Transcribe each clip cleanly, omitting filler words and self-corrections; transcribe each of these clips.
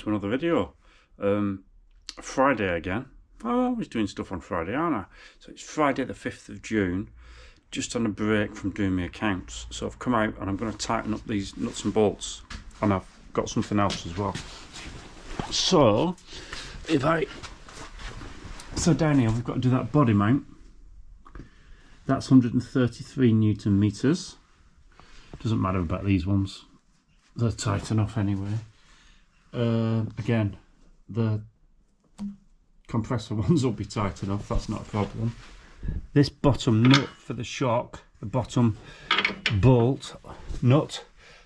to another video. Friday again. I'm always doing stuff on Friday, aren't I? So it's Friday the 5th of June, just on a break from doing my accounts. So I've come out and I'm going to tighten up these nuts and bolts, and I've got something else as well. So down here we've got to do that body mount. That's 133 Newton meters. Doesn't matter about these ones, they're tight enough anyway. Again, the compressor ones will be tight enough, that's not a problem. This bottom nut for the shock, the bottom bolt nut,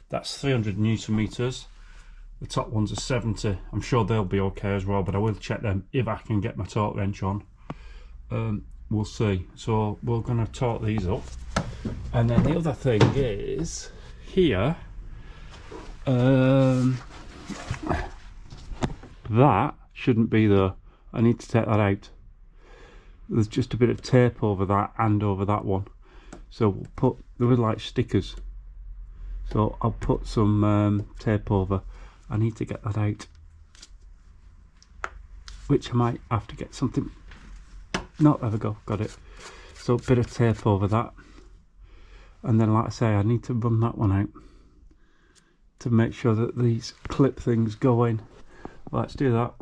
that's 300 Newton meters. The top ones are 70. I'm sure they'll be okay as well, but I will check them if I can get my torque wrench on. We'll see. So we're going to torque these up. And then the other thing is here, that shouldn't be there. I need to take that out. There's just a bit of tape over that and over that one, so we'll put, there were like stickers, so I'll put some tape over. I need to get that out, which I might have to get something. No, there we go, got it. So a bit of tape over that, and then like I say, I need to run that one out to make sure that these clip things go in. Let's do that.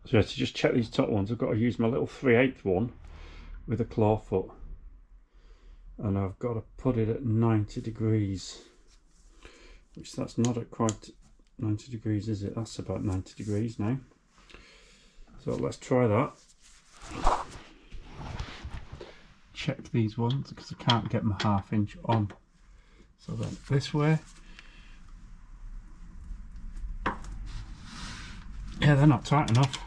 So to just check these top ones, I've got to use my little 3/8 one with a claw foot, and I've got to put it at 90 degrees, which that's not at quite 90 degrees, is it? That's about 90 degrees now. So let's try that. Check these ones because I can't get my 1/2 inch on. So then this way. Yeah, they're not tight enough.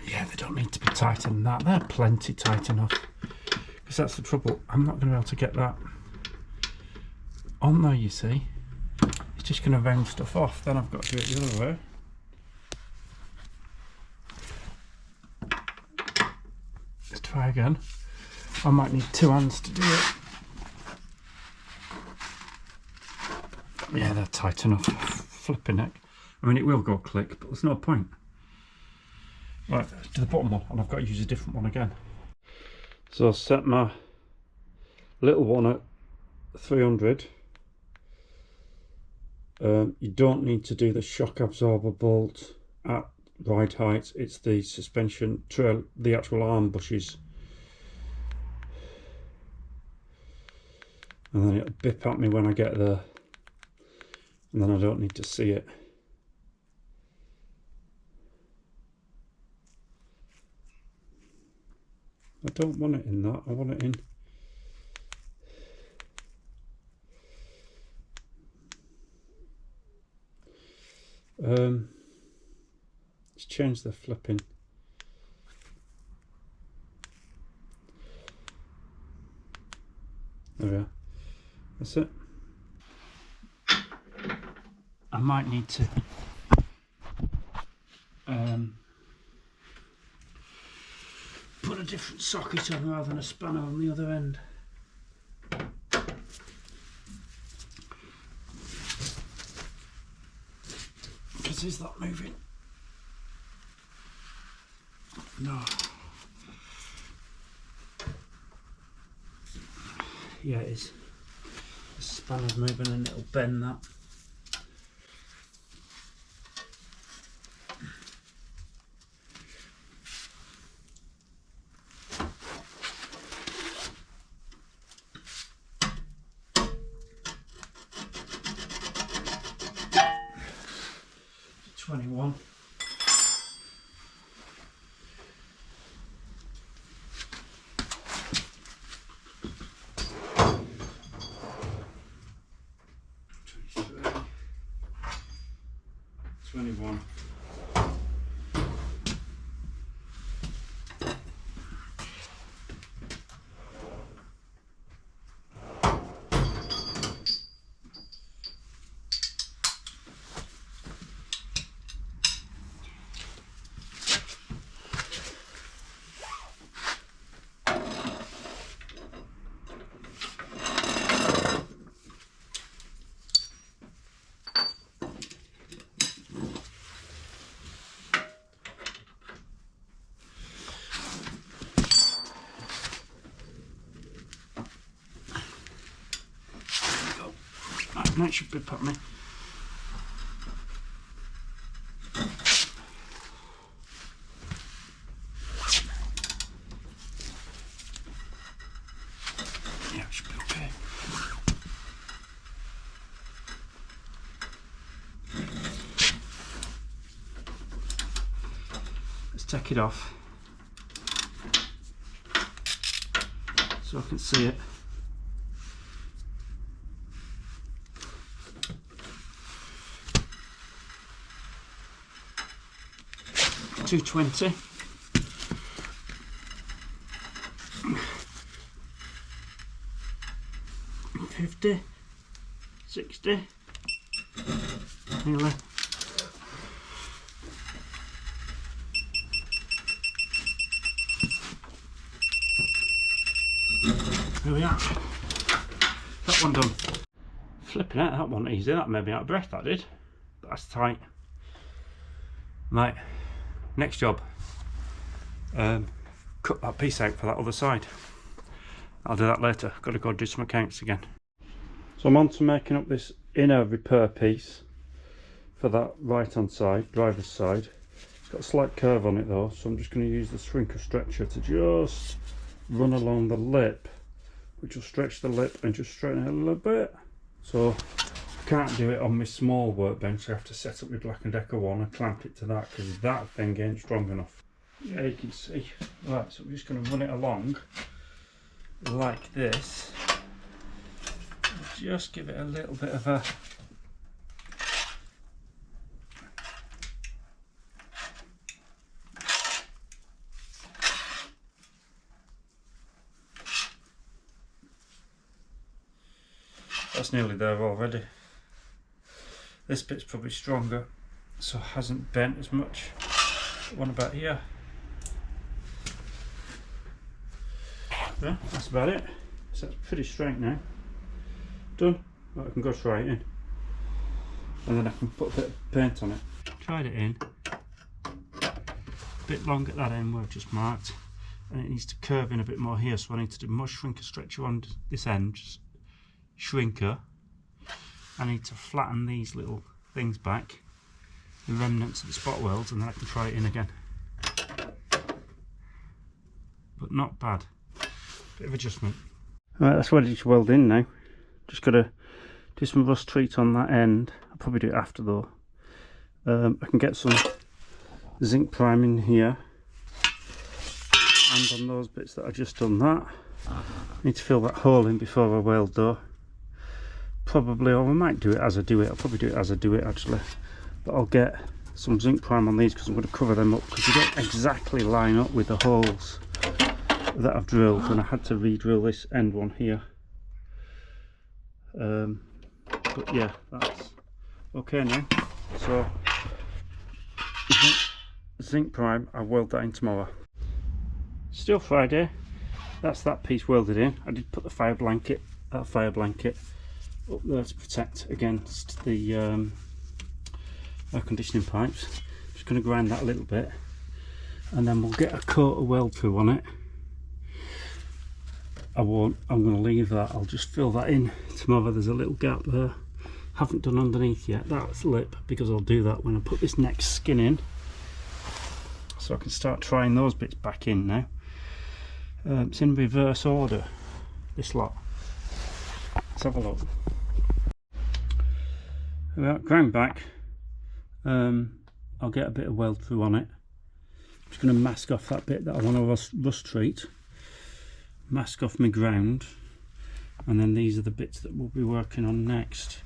Yeah, they don't need to be tighter than that. They're plenty tight enough. Because that's the trouble. I'm not going to be able to get that on there, you see. It's just going to round stuff off. Then I've got to do it the other way. Let's try again. I might need 2 hands to do it. Yeah, they're tight enough. Flipping heck. I mean, it will go click, but there's no point. Right, to the bottom one, and I've got to use a different one again. So I'll set my little one at 300. You don't need to do the shock absorber bolt at right height. It's the suspension trail, the actual arm bushes. And then it'll bip at me when I get there. And then I don't need to see it. I don't want it in that, I want it in. Let's change the flipping. There we are. That's it. I might need to put a different socket on rather than a spanner on the other end. Because is that moving? No. Yeah, it is. The spanner's moving and it'll bend that. $21. $21. That should bip at me. Yeah, it should be okay. Let's take it off so I can see it. $220. 50, 60, nearly. There we are. That one done. Flipping out, that one easy. That made me out of breath, that did. But that's tight. Right, next job. Cut that piece out for that other side. I'll do that later. Got to go do some accounts again. So I'm on to making up this inner repair piece for that right hand side, driver's side. It's got a slight curve on it though, so I'm just going to use the shrinker stretcher to just run along the lip, which will stretch the lip and just straighten it a little bit. So I can't do it on my small workbench, so I have to set up my Black & Decker one and clamp it to that because that thing ain't strong enough. Yeah, you can see. Right, so I'm just going to run it along like this. Just give it a little bit of a that's nearly there already. This bit's probably stronger, so it hasn't bent as much. One about here. Yeah, that's about it. So that's pretty straight now. Done. Right, I can go try it in, and then I can put a bit of paint on it. Tried it in. A bit long at that end where I've just marked, and it needs to curve in a bit more here, so I need to do more shrinker stretcher on this end. Just shrinker. I need to flatten these little things back, the remnants of the spot welds, and then I can try it in again. But not bad. Bit of adjustment. Right, that's ready to weld in now. Just got to do some rust treat on that end. I'll probably do it after though. I can get some zinc prime in here, and on those bits that I just done that. I need to fill that hole in before I weld though. Probably, or I might do it as I do it. I'll probably do it as I do it actually. But I'll get some zinc prime on these because I'm going to cover them up because they don't exactly line up with the holes that I've drilled, and I had to re-drill this end one here. But yeah, that's okay now. So zinc prime, I'll weld that in tomorrow. Still Friday. That's that piece welded in. I did put the fire blanket up there to protect against the air conditioning pipes. Just going to grind that a little bit, and then we'll get a coat of weld through on it. I'm going to leave that. I'll just fill that in tomorrow. There's a little gap there. Haven't done underneath yet. That's lip, because I'll do that when I put this next skin in. So I can start trying those bits back in now. It's in reverse order, this lot. Let's have a look. Without ground back, I'll get a bit of weld through on it. I'm just going to mask off that bit that I want to rust treat. Mask off my ground, and then these are the bits that we'll be working on next.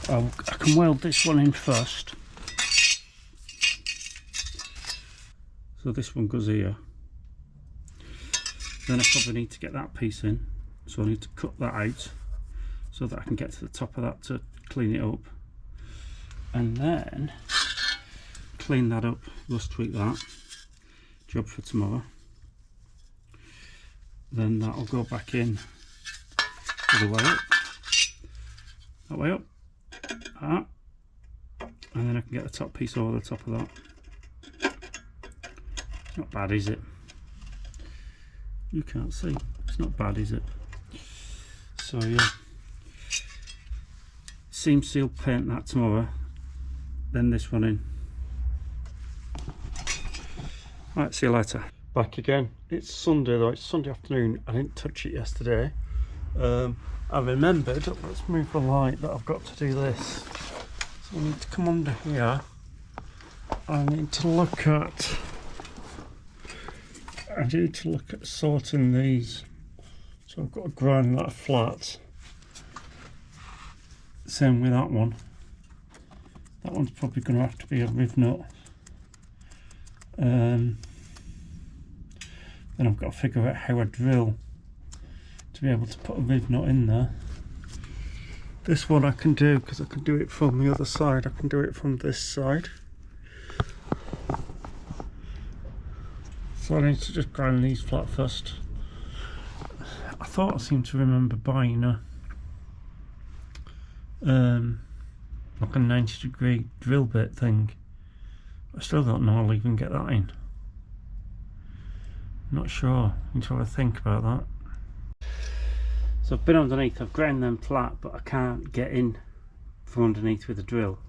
I can weld this one in first. So this one goes here. Then I probably need to get that piece in, so I need to cut that out so that I can get to the top of that to clean it up, and then clean that up, rust treat that. Job for tomorrow. Then that'll go back in the way up, that way up, and then I can get the top piece over the top of that. It's not bad, is it? You can't see. It's not bad, is it? So yeah, seam seal paint that tomorrow, then this one in. Right, see you later. Back again. It's Sunday though, it's Sunday afternoon. I didn't touch it yesterday. I remembered, let's move the light, that I've got to do this. So I need to come under here. I need to look at sorting these. So I've got to grind that flat. Same with that one. That one's probably going to have to be a riv nut. Then I've got to figure out how I drill to be able to put a riv nut in there. This one I can do because I can do it from the other side. I can do it from this side. So I need to just grind these flat first. I thought I seemed to remember buying a like a 90-degree drill bit thing. I still don't know I'll even get that in. Not sure. I need to have a think about that. So I've been underneath, I've ground them flat, but I can't get in from underneath with a drill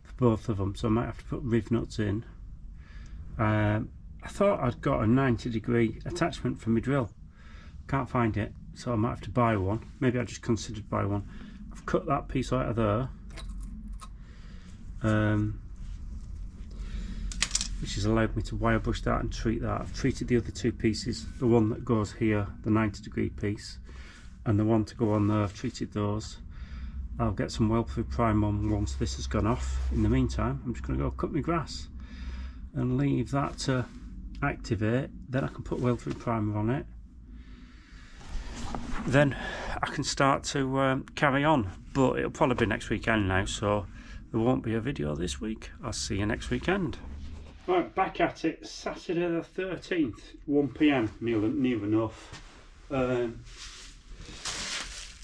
for both of them, so I might have to put riv nuts in. I thought I'd got a 90-degree attachment for my drill. Can't find it, so I might have to buy one. Maybe I just considered buy one. I've cut that piece out of there, which has allowed me to wire brush that and treat that. I've treated the other two pieces, the one that goes here, the 90-degree piece, and the one to go on there. I've treated those. I'll get some weld-through primer on once this has gone off. In the meantime, I'm just going to go cut my grass and leave that to activate. Then I can put weld-through primer on it. Then I can start to carry on, but it'll probably be next weekend now, so there won't be a video this week. I'll see you next weekend. Right, back at it. Saturday the 13th, 1 PM, near enough.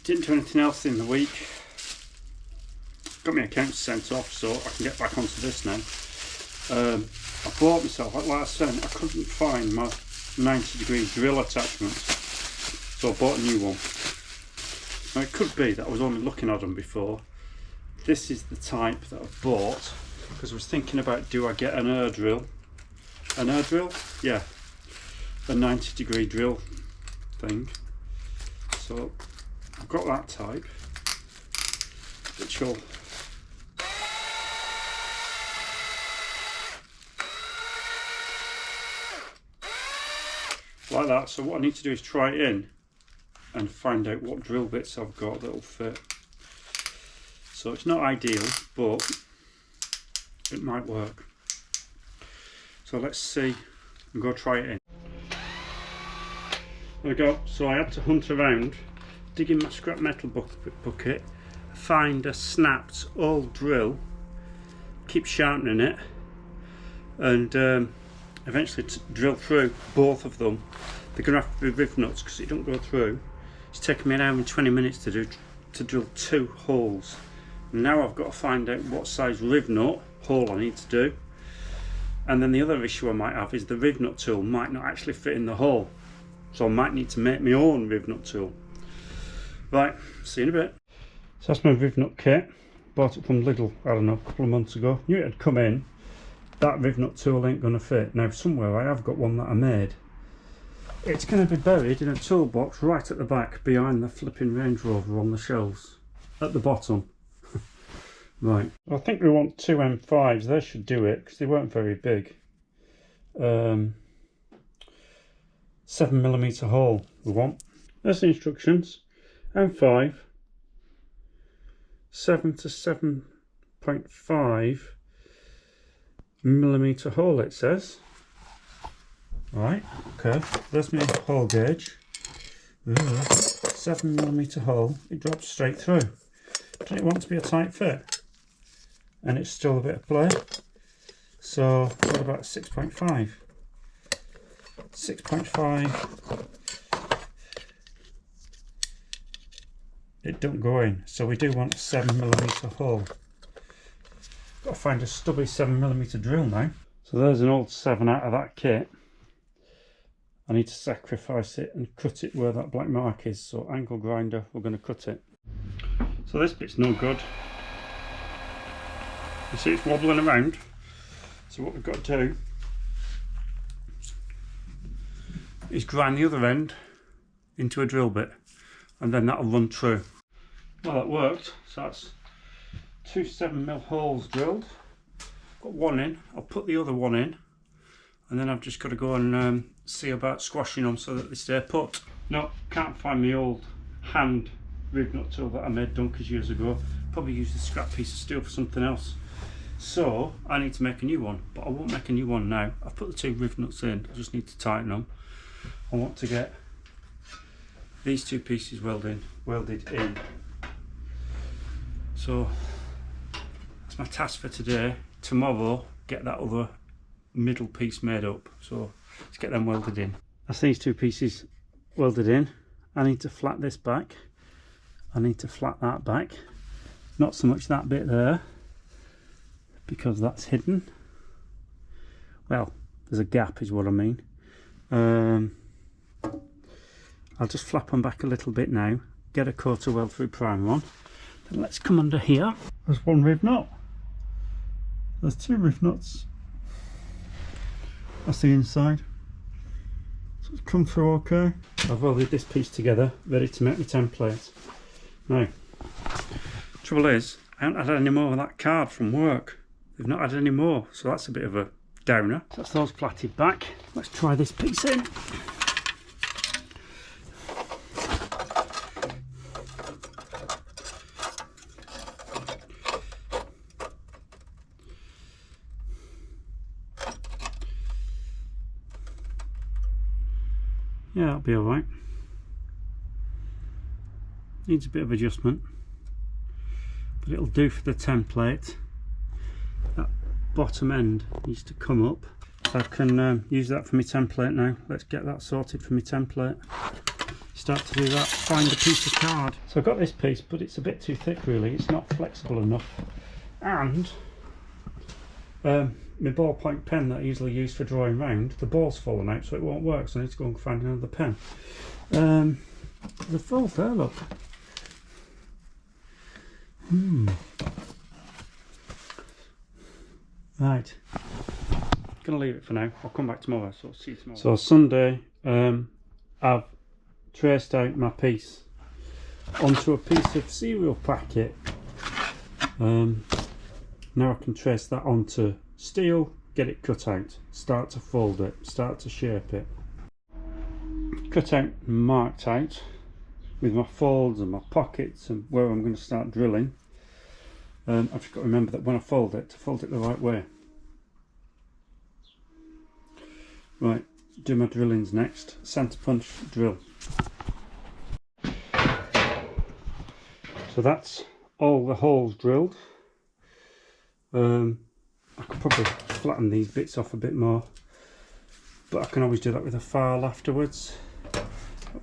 Didn't do anything else in the week. Got my accounts sent off, so I can get back onto this now. I bought myself, like I said, I couldn't find my 90-degree drill attachment, so I bought a new one. Now it could be that I was only looking at them before. This is the type that I've bought, because I was thinking about, do I get an air drill? An air drill? Yeah. A 90-degree drill thing. So I've got that type, which will like that. So what I need to do is try it in and find out what drill bits I've got that'll fit. So it's not ideal, but it might work. So let's see and go try it in. There we go. So I had to hunt around, dig in my scrap metal bucket, find a snapped old drill, keep sharpening it, and eventually drill through both of them. They're going to have to be riv nuts because it don't go through. It's taken me an hour and 20 minutes to drill 2 holes. Now I've got to find out what size riv nut hole I need to do. And then the other issue I might have is the riv nut tool might not actually fit in the hole. So I might need to make my own riv nut tool. Right, see you in a bit. So that's my riv nut kit. Bought it from Lidl, I don't know, a couple of months ago. Knew it had come in. That riv nut tool ain't going to fit. Now somewhere I have got one that I made. It's going to be buried in a toolbox right at the back behind the flipping Range Rover on the shelves. At the bottom. Right. I think we want 2 M5s. They should do it because they weren't very big. 7mm hole we want. There's the instructions. M5. 7 to 7.5mm hole it says. Right, okay, there's my hole gauge. 7mm hole, it drops straight through. Doesn't it want to be a tight fit? And it's still a bit of play. So what about 6.5? 6.5. It don't go in, so we do want a 7mm hole. Got to find a stubby 7mm drill now. So there's an old 7 out of that kit. I need to sacrifice it and cut it where that black mark is. So angle grinder, we're going to cut it. So this bit's no good. You see it's wobbling around. So what we've got to do is grind the other end into a drill bit, and then that'll run through. Well, that worked. So that's 2 7mm holes drilled. Got one in. I'll put the other one in, and then I've just got to go and see about squashing them so that they stay put. No, can't find my old hand rig nut tool that I made donkeys years ago. Probably used a scrap piece of steel for something else. So I need to make a new one, but I won't make a new one now. I've put the 2 riv nuts in. I just need to tighten them. I want to get these 2 pieces welded in. So that's my task for today. Tomorrow, get that other middle piece made up. So let's get them welded in. That's these 2 pieces welded in. I need to flat this back. I need to flat that back. Not so much that bit there, because that's hidden. Well, there's a gap is what I mean. I'll just flap them back a little bit now, get a coat of weld through primer on. Then let's come under here. There's 1 riv nut. There's 2 riv nuts. That's the inside. So it's come through okay. I've welded this piece together, ready to make my template. Now, trouble is, I haven't had any more of that card from work. They've not had any more, so that's a bit of a downer. So that's those flatted back. Let's try this piece in. Yeah, that'll be alright. Needs a bit of adjustment, but it'll do for the template. That bottom end needs to come up. So I can use that for my template now. Let's get that sorted for my template. Start to do that, find a piece of card. So I've got this piece, but it's a bit too thick really. It's not flexible enough. And my ballpoint pen that I usually use for drawing round, the ball's fallen out, so it won't work, so I need to go and find another pen. The fold there, look. Right, gonna leave it for now. I'll come back tomorrow, so I'll see you tomorrow. So Sunday, I've traced out my piece onto a piece of cereal packet. Now I can trace that onto steel, get it cut out, start to fold it, start to shape it. Cut out and marked out with my folds and my pockets and where I'm going to start drilling. I've just got to remember that when I fold it, to fold it the right way. Right, do my drillings next. Centre punch drill. So that's all the holes drilled. I could probably flatten these bits off a bit more, but I can always do that with a file afterwards. That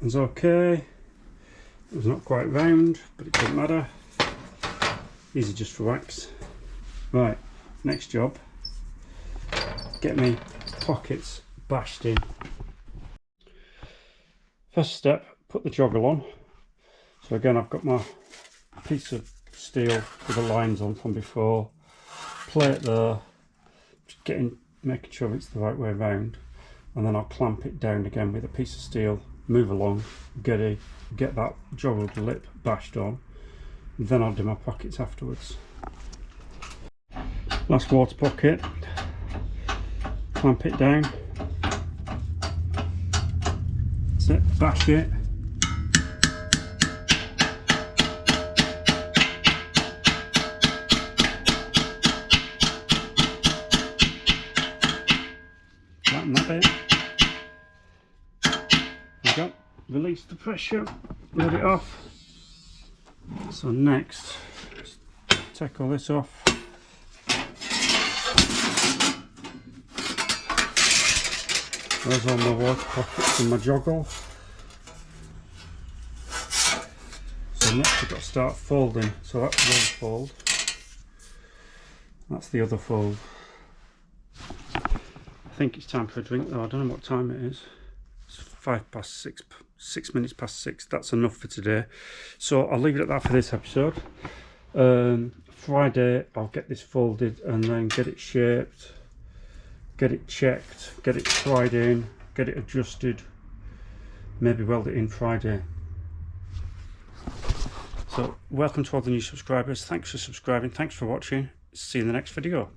one's okay. It was not quite round, but it doesn't matter. These are just for wax. Right, next job. Get me pockets bashed in. First step, put the joggle on. So again, I've got my piece of steel with the lines on from before. Plate there, just making sure it's the right way around, and then I'll clamp it down again with a piece of steel, move along, get that joggled lip bashed on, and then I'll do my pockets afterwards. Last water pocket, clamp it down, that's it, bash it. Flatten that bit. There we go. Release the pressure, let it off. So next, just take all this off. There's all my water pockets and my joggle. So next I've got to start folding. So that's one fold. That's the other fold. I think it's time for a drink though. I don't know what time it is. It's 6:05 6 minutes past 6. That's enough for today. So I'll leave it at that for this episode. Friday I'll get this folded and then get it shaped, get it checked, get it tried in, get it adjusted, maybe weld it in Friday. So welcome to all the new subscribers. Thanks for subscribing, thanks for watching. See you in the next video.